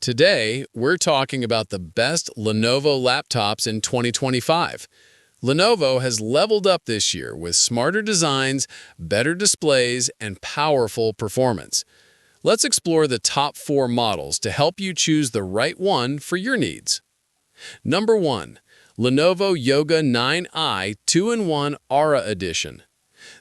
Today, we're talking about the best Lenovo laptops in 2025. Lenovo has leveled up this year with smarter designs, better displays, and powerful performance. Let's explore the top 4 models to help you choose the right one for your needs. Number 1. Lenovo Yoga 9i 2-in-1 Aura Edition.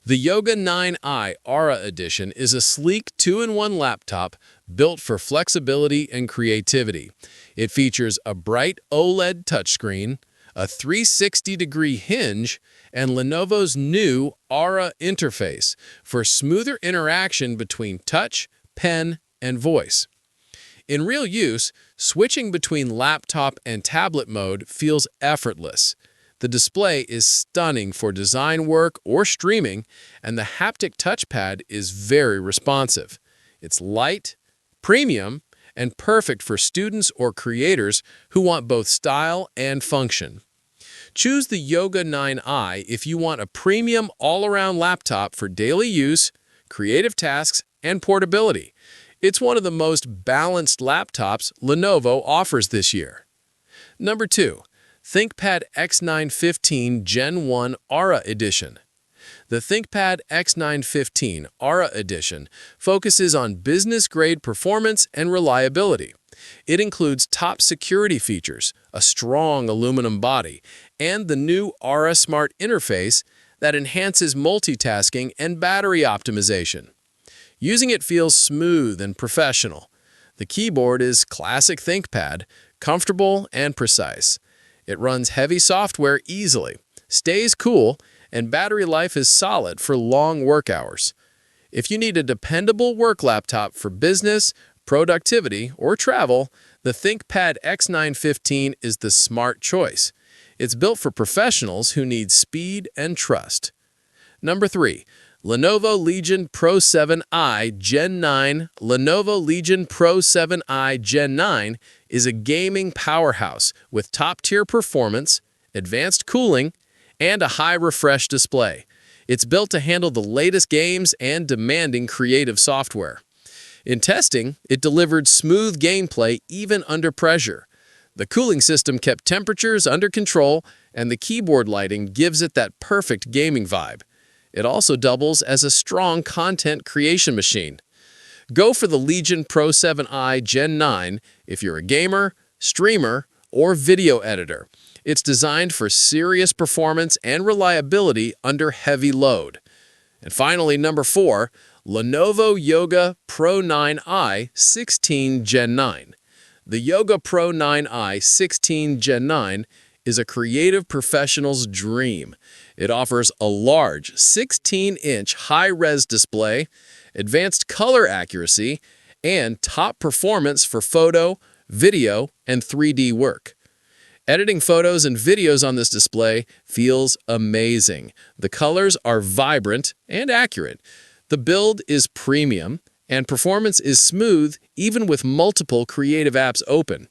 The Yoga 9i Aura Edition is a sleek 2-in-1 laptop built for flexibility and creativity. It features a bright OLED touchscreen, a 360-degree hinge, and Lenovo's new Aura interface for smoother interaction between touch, pen, and voice. In real use, switching between laptop and tablet mode feels effortless. The display is stunning for design work or streaming, and the haptic touchpad is very responsive. It's light, premium, and perfect for students or creators who want both style and function. Choose the Yoga 9i if you want a premium all-around laptop for daily use, creative tasks, and portability. It's one of the most balanced laptops Lenovo offers this year. Number 2. ThinkPad X915 Gen 1 Aura Edition. The ThinkPad X915 Aura Edition focuses on business-grade performance and reliability. It includes top security features, a strong aluminum body, and the new Aura Smart interface that enhances multitasking and battery optimization. Using it feels smooth and professional. The keyboard is classic ThinkPad, comfortable and precise. It runs heavy software easily, stays cool, and battery life is solid for long work hours. If you need a dependable work laptop for business, productivity, or travel, the ThinkPad X915 is the smart choice. It's built for professionals who need speed and trust. Number 3. Lenovo Legion Pro 7i Gen 9. Lenovo Legion Pro 7i Gen 9 is a gaming powerhouse with top-tier performance, advanced cooling, and a high refresh display. It's built to handle the latest games and demanding creative software. In testing, it delivered smooth gameplay even under pressure. The cooling system kept temperatures under control, and the keyboard lighting gives it that perfect gaming vibe. It also doubles as a strong content creation machine. Go for the Legion Pro 7i Gen 9 if you're a gamer, streamer, or video editor. It's designed for serious performance and reliability under heavy load. And finally, number 4, Lenovo Yoga Pro 9i 16 Gen 9. The Yoga Pro 9i 16 Gen 9 is a creative professional's dream. It offers a large 16-inch high-res display, advanced color accuracy, and top performance for photo, video, and 3D work. Editing photos and videos on this display feels amazing. The colors are vibrant and accurate. The build is premium, and performance is smooth even with multiple creative apps open.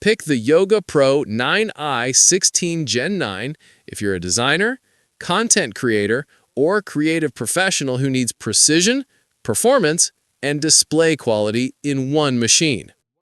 Pick the Yoga Pro 9i 16 Gen 9 if you're a designer, content creator, or creative professional who needs precision, performance, and display quality in one machine.